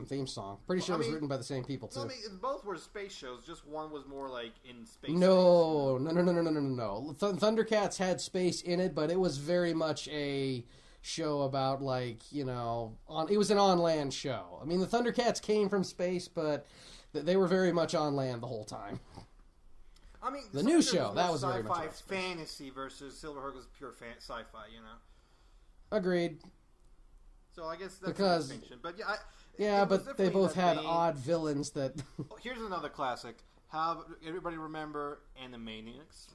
theme song. Pretty sure it was written by the same people, too. Well, I mean, both were space shows, just one was more like in space. No. Thundercats had space in it, but it was very much a show about, like, you know, it was an on-land show. I mean, the Thundercats came from space, but they were very much on land the whole time. I mean, the new show, that was very much sci-fi about space. fantasy versus Silverhawks was pure sci-fi, you know? Agreed. So I guess that's Because, a distinction. But but they both had odd villains that... Here's another classic. How everybody remember Animaniacs?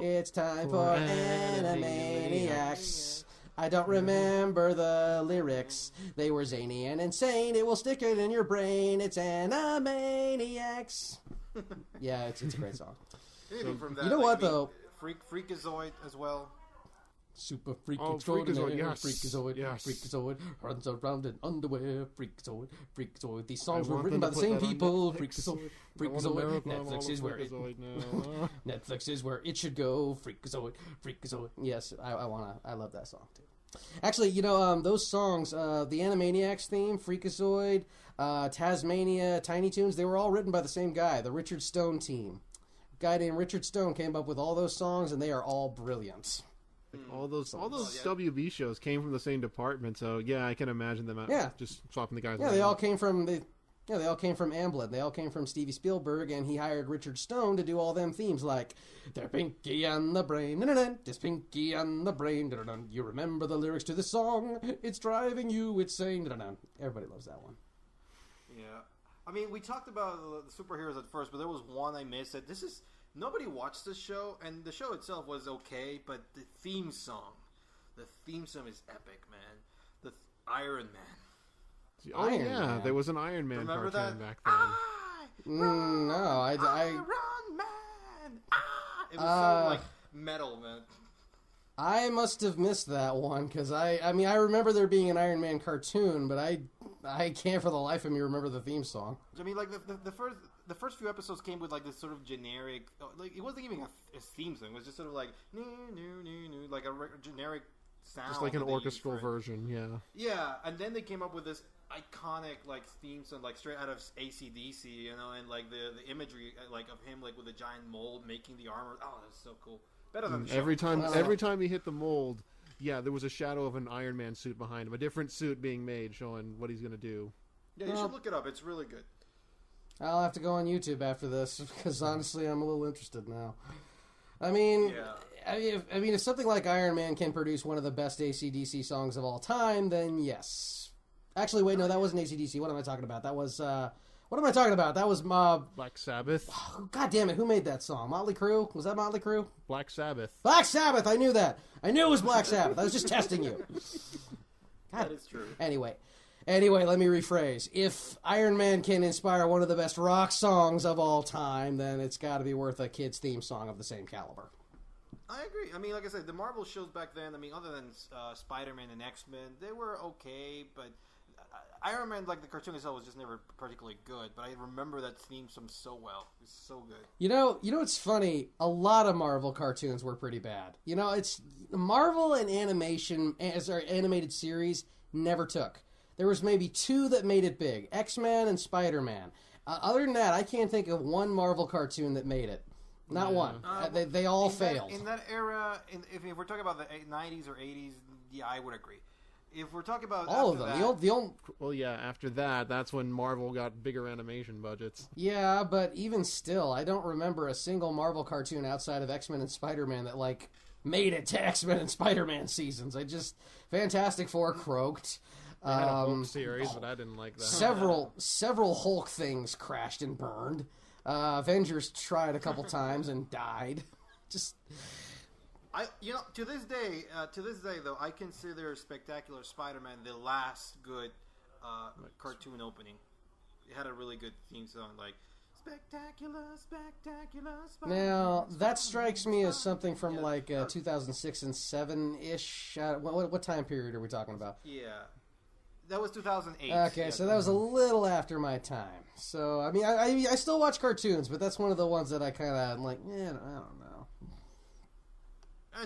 It's time for Animaniacs. I don't remember the lyrics. They were zany and insane. It will stick it in your brain. It's Animaniacs. Yeah, it's a great song. From that, you know what, though? Freakazoid as well. Super freak Freakazoid, yes. Freakazoid, Yes. Freakazoid, runs around in underwear, Freakazoid. These songs I were want written by them the to same put that on people. Netflix. Freakazoid. Netflix is where now. Netflix is where it should go. Freakazoid. Yes, I love that song too. Actually, you know, those songs, the Animaniacs theme, Freakazoid, Tasmania, Tiny Toons, they were all written by the same guy, the Richard Stone team. A guy named Richard Stone came up with all those songs, and they are all brilliant. All those WB shows came from the same department, so yeah, I can imagine them just swapping the guys. Yeah, they all came from Amblin. They all came from Stevie Spielberg, and he hired Richard Stone to do all them themes like "They're Pinky and the Brain," "This Pinky and the Brain." You remember the lyrics to the song? It's driving you insane. Everybody loves that one. Yeah, I mean, we talked about the superheroes at first, but there was one I missed. That nobody watched this show, and the show itself was okay, but the theme song is epic, man. The Iron Man. Iron Man. There was an Iron Man Remember cartoon that? back then. Iron Man. It was so like metal, man. I must have missed that one because I mean I remember there being an Iron Man cartoon, but I can't for the life of me remember the theme song. I mean, like the first few episodes came with like this sort of generic, like it wasn't even a theme song. It was just sort of like like a generic sound, just like an orchestral version. Yeah, and then they came up with this iconic like theme song, like straight out of AC/DC, you know, and like the imagery like of him like with a giant mold making the armor. Oh, that's so cool. Better than the show. Every time he hit the mold, yeah, there was a shadow of an Iron Man suit behind him, a different suit being made, showing what he's gonna do. Yeah, you should look it up. It's really good. I'll have to go on YouTube after this because honestly, I'm a little interested now. I mean, if something like Iron Man can produce one of the best AC/DC songs of all time, then yes. Actually, wait, no, that wasn't AC/DC. What am I talking about? That was Black Sabbath. God damn it! Who made that song? Motley Crue? Was that Motley Crue? Black Sabbath. Black Sabbath. I knew that. I knew it was Black Sabbath. I was just testing you. God. That is true. Anyway, Anyway, let me rephrase. If Iron Man can inspire one of the best rock songs of all time, then it's got to be worth a kid's theme song of the same caliber. I agree. I mean, like I said, the Marvel shows back then, I mean, other than Spider-Man and X-Men, they were okay, but Iron Man, like the cartoon itself, was just never particularly good, but I remember that theme song so well. It was so good. You know what's funny? A lot of Marvel cartoons were pretty bad. You know, it's Marvel and animation, as our animated series, never took. There was maybe 2 that made it big, X-Men and Spider-Man. Other than that, I can't think of one Marvel cartoon that made it. Not one. They all failed. In that era, if we're talking about the 90s or 80s, yeah, I would agree. If we're talking about all of them, well, yeah. After that's when Marvel got bigger animation budgets. Yeah, but even still, I don't remember a single Marvel cartoon outside of X-Men and Spider-Man that made it to X-Men and Spider-Man seasons. Fantastic Four croaked. They had a Hulk series, but I didn't like that. Several Hulk things crashed and burned. Avengers tried a couple times and died. To this day though, I consider Spectacular Spider-Man the last good cartoon opening. It had a really good theme song, like Spectacular Spider-Man. Now that strikes me as something from 2006 and 7-ish. What time period are we talking about? Yeah. That was 2008. Okay, yeah. So that was a little after my time. So, I mean, I still watch cartoons, but that's one of the ones that I kind of like, I don't know.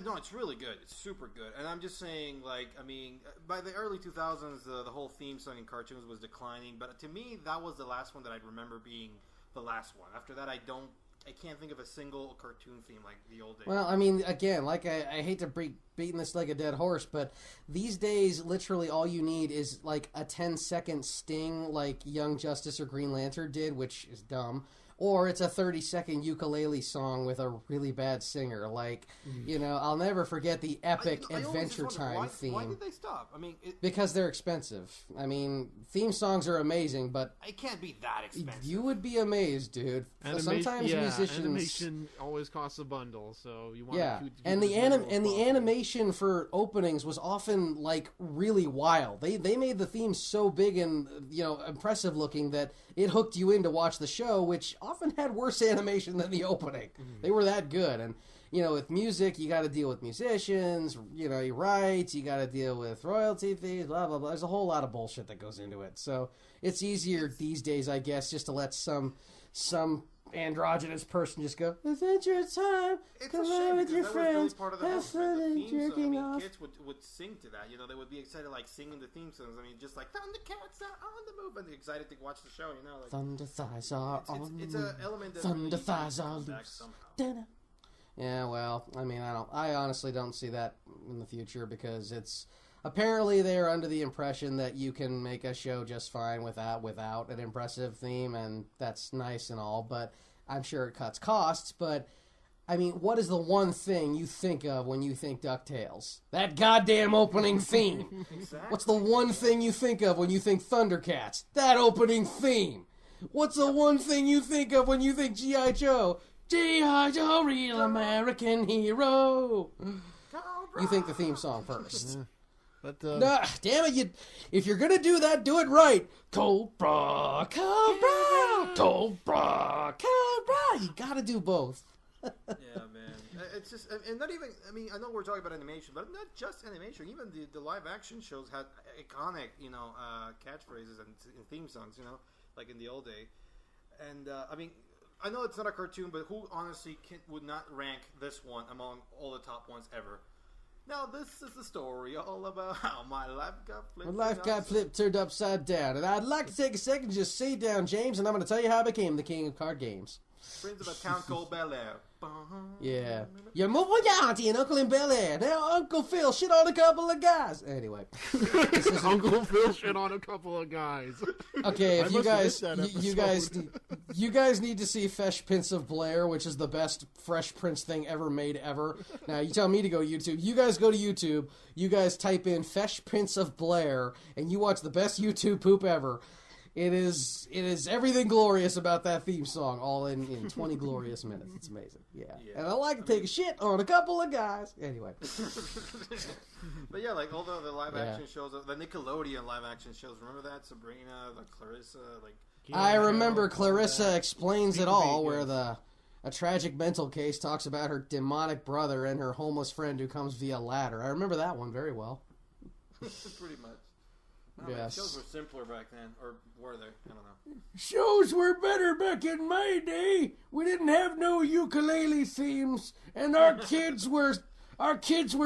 No, it's really good. It's super good. And I'm just saying, by the early 2000s, the whole theme song in cartoons was declining. But to me, that was the last one that I remember being the last one. After that, I can't think of a single cartoon theme like the old days. Well, I mean, again, I hate to beating this like a dead horse, but these days, literally all you need is like a 10-second sting like Young Justice or Green Lantern did, which is dumb. Or it's a 30-second ukulele song with a really bad singer. I'll never forget the epic Adventure Time theme. Why did they stop? I mean, because they're expensive. I mean, theme songs are amazing, but it can't be that expensive. You would be amazed, dude. Sometimes musicians animation always costs a bundle, so you want to and the animation for openings was often really wild. They made the theme so big and impressive looking that it hooked you in to watch the show, which often had worse animation than the opening. They were that good. And, with music, you got to deal with musicians, rights, you got to deal with royalty fees, blah, blah, blah. There's a whole lot of bullshit that goes into it. So it's easier these days, I guess, just to let some androgynous person just go, Adventure Time, come on with your friends, have fun and jerking off. Kids would sing to that, they would be excited singing the theme songs. I mean, just like Thundercats are on the move, and they're excited to watch the show, Thunder thighs are on the move. It's an element that Thunder thighs are loose. Yeah, well, I mean, I honestly don't see that in the future because it's apparently they're under the impression that you can make a show just fine without an impressive theme, and that's nice and all, but I'm sure it cuts costs. But I mean, what is the one thing you think of when you think DuckTales? That goddamn opening theme. Exactly. What's the one thing you think of when you think Thundercats? That opening theme. What's the one thing you think of when you think G.I. Joe? G.I. Joe, real American hero. You think the theme song first. But nah, damn it! If you're gonna do that, do it right. Cobra, Cobra, Cobra, Cobra. You gotta do both. Yeah, man. It's just, and not even. I mean, I know we're talking about animation, but not just animation. Even the live action shows had iconic, catchphrases and theme songs. Like in the old day. And I mean, I know it's not a cartoon, but who honestly would not rank this one among all the top ones ever? Now, this is the story all about how my life got flipped. My life got flipped, turned upside down. And I'd like to take a second and just sit down, James, and I'm going to tell you how I became the king of card games. Prince of a town called Bel Air. Yeah. Your mother, your auntie, and uncle in Bel Air. Now Uncle Phil shit on a couple of guys. Anyway. Uncle Phil shit on a couple of guys. Okay, if you guys need to see Fresh Prince of Blair, which is the best Fresh Prince thing ever made ever. Now, you tell me to go to YouTube. You guys go to YouTube. You guys type in Fresh Prince of Blair, and you watch the best YouTube poop ever. It is everything glorious about that theme song, all in 20 glorious minutes. It's amazing. Yeah. And I like to take a shit on a couple of guys. Anyway. But yeah, like all the live action shows, the Nickelodeon live action shows. Remember that? Sabrina, like Clarissa, like. I remember Clarissa Explains It All, where a tragic mental case talks about her demonic brother and her homeless friend who comes via ladder. I remember that one very well. Pretty much. Oh, Yes. Man, shows were simpler back then, or were they? I don't know. Shows were better back in my day. We didn't have no ukulele themes, and our kids were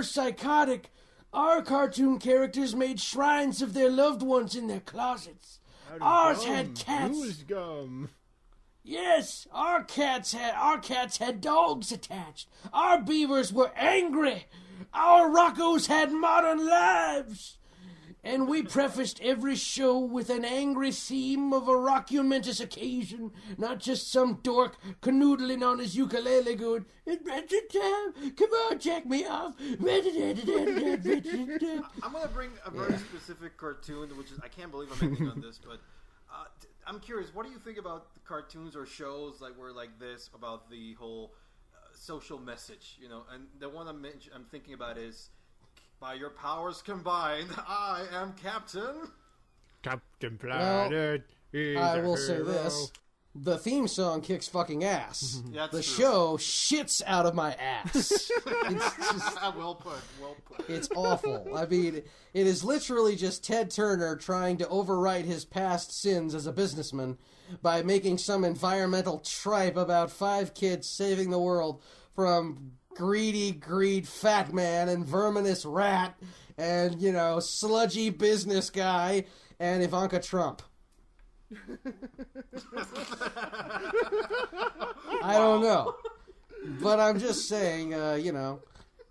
psychotic. Our cartoon characters made shrines of their loved ones in their closets. Ours had cats. Who's gum? Yes, our cats had dogs attached. Our beavers were angry. Our Roccos had modern lives. And we prefaced every show with an angry theme of a rockumentous occasion, not just some dork canoodling on his ukulele going, "Adventure time, come on, jack me off." I'm going to bring a very specific cartoon, which is, I can't believe I'm ending on this, but I'm curious, what do you think about the cartoons or shows like where like this, about the whole social message, you know? And the one I'm thinking about is, by your powers combined, I am Captain Planet. I will say this. The theme song kicks fucking ass. That's the true. show shits out of my ass. It's just, well put. it's awful. I mean, it is literally just Ted Turner trying to overwrite his past sins as a businessman by making some environmental tripe about 5 kids saving the world from greed fat man and verminous rat and, sludgy business guy and Ivanka Trump. I don't know. But I'm just saying,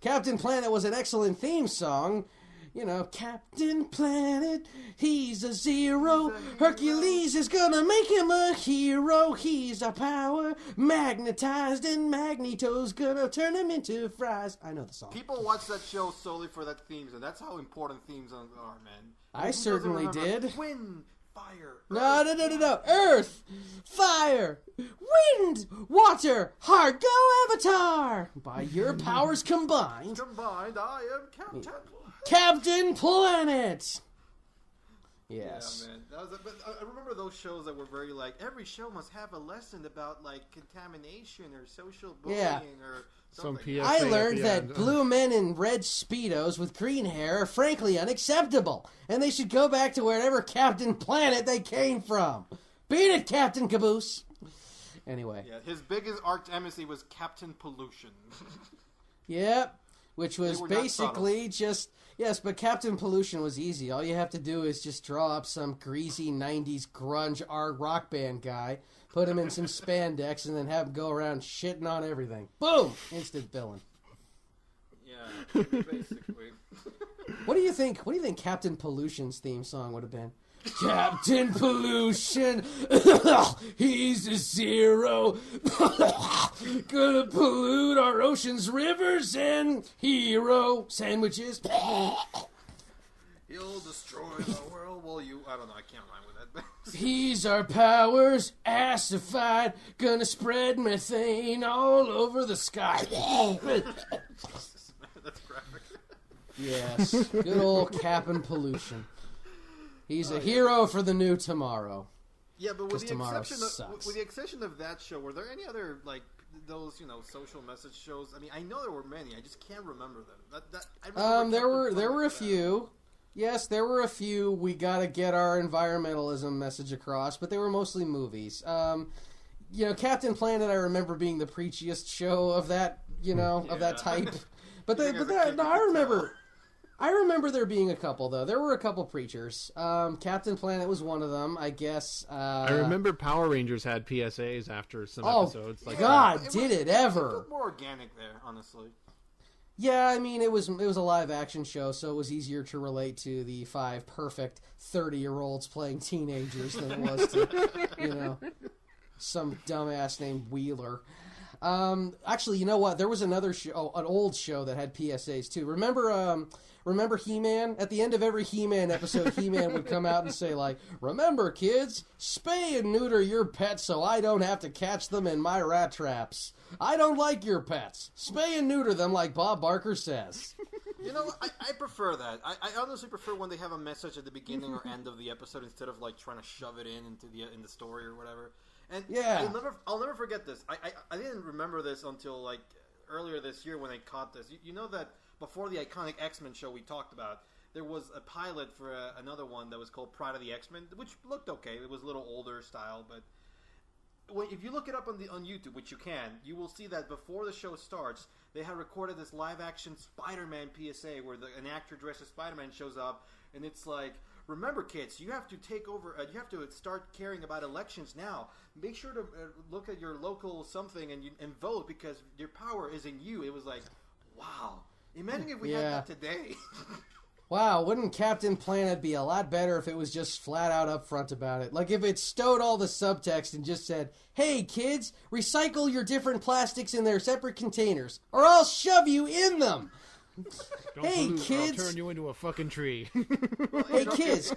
Captain Planet was an excellent theme song. Captain Planet, he's a zero. Hercules is gonna make him a hero. He's a power magnetized, and Magneto's gonna turn him into fries. I know the song. People watch that show solely for that themes, and that's how important themes are, man. I certainly did. Wind, fire. No. Earth, fire, wind, water, heart, go Avatar. By your powers combined, I am Captain Planet. Yes. Yeah, man. But I remember those shows that were very like, every show must have a lesson about like contamination or social bullying or something. I learned that blue men in red Speedos with green hair are frankly unacceptable, and they should go back to wherever Captain Planet they came from. Beat it, Captain Caboose. Anyway. Yeah, his biggest arch nemesis was Captain Pollution. Yep. Which was basically just... Yes, but Captain Pollution was easy. All you have to do is just draw up some greasy 90s grunge art rock band guy, put him in some spandex, and then have him go around shitting on everything. Boom! Instant villain. Yeah, basically. What do you think Captain Pollution's theme song would have been? Captain Pollution, he's a zero, gonna pollute our oceans, rivers, and hero sandwiches. He'll destroy the world. Well, I don't know, I can't rhyme with that. He's our powers, acidified, gonna spread methane all over the sky. That's graphic. Yes, good old Captain Pollution. He's a hero for the new tomorrow. Yeah, but with the the exception of that show, were there any other like those social message shows? I mean, I know there were many. I just can't remember them. There were a few. Yes, there were a few. We gotta get our environmentalism message across, but they were mostly movies. Captain Planet, I remember being the preachiest show of that, of that type. I remember there being a couple, though. There were a couple preachers. Captain Planet was one of them, I guess. I remember Power Rangers had PSAs after some episodes. Oh, God, did it ever. It felt more organic there, honestly. Yeah, I mean, it was a live-action show, so it was easier to relate to the 5 perfect 30-year-olds playing teenagers than it was to, some dumbass named Wheeler. Actually, you know what? There was another show, an old show that had PSAs too. Remember He-Man? At the end of every He-Man episode, He-Man would come out and say, like, remember, kids, spay and neuter your pets so I don't have to catch them in my rat traps. I don't like your pets. Spay and neuter them like Bob Barker says. You know, I prefer that. I honestly prefer when they have a message at the beginning or end of the episode instead of, like, trying to shove it into the story or whatever. And yeah. I'll never forget this. I didn't remember this until, like, earlier this year when I caught this. You know that before the iconic X-Men show we talked about, there was a pilot for another one that was called Pride of the X-Men, which looked okay. It was a little older style, but if you look it up on YouTube, which you can, you will see that before the show starts, they had recorded this live-action Spider-Man PSA where an actor dressed as Spider-Man shows up, and it's like, remember, kids, you have to take over. You have to start caring about elections now. Make sure to look at your local something and vote because your power is in you. It was like, wow. Imagine if we had that today. Wow, wouldn't Captain Planet be a lot better if it was just flat out upfront about it? Like if it stowed all the subtext and just said, hey kids, recycle your different plastics in their separate containers, or I'll shove you in them. Hey kids, I'll turn you into a fucking tree. Hey kids,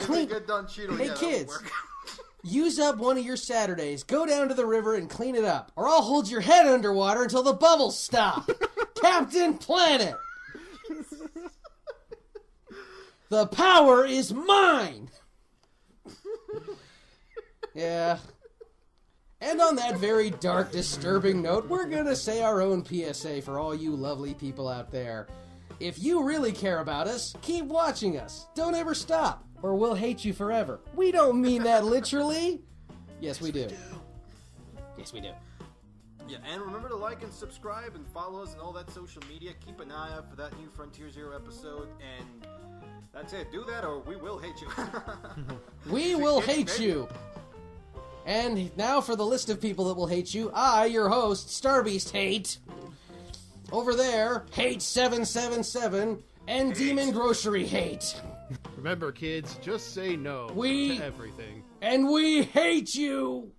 use up one of your Saturdays, go down to the river and clean it up, or I'll hold your head underwater until the bubbles stop. Captain Planet! The power is mine! Yeah. And on that very dark, disturbing note, we're gonna say our own PSA for all you lovely people out there. If you really care about us, keep watching us. Don't ever stop, or we'll hate you forever. We don't mean that literally. Yes, we do. Yes, we do. Yeah, and remember to like and subscribe and follow us and all that social media. Keep an eye out for that new Frontier Zero episode, and that's it. Do that or we will hate you. We will hate you. And now for the list of people that will hate you, I, your host, Starbeast Hate. Over there, Hate 777 and Demon Grocery Hate. Remember, kids, just say no to everything. And we hate you.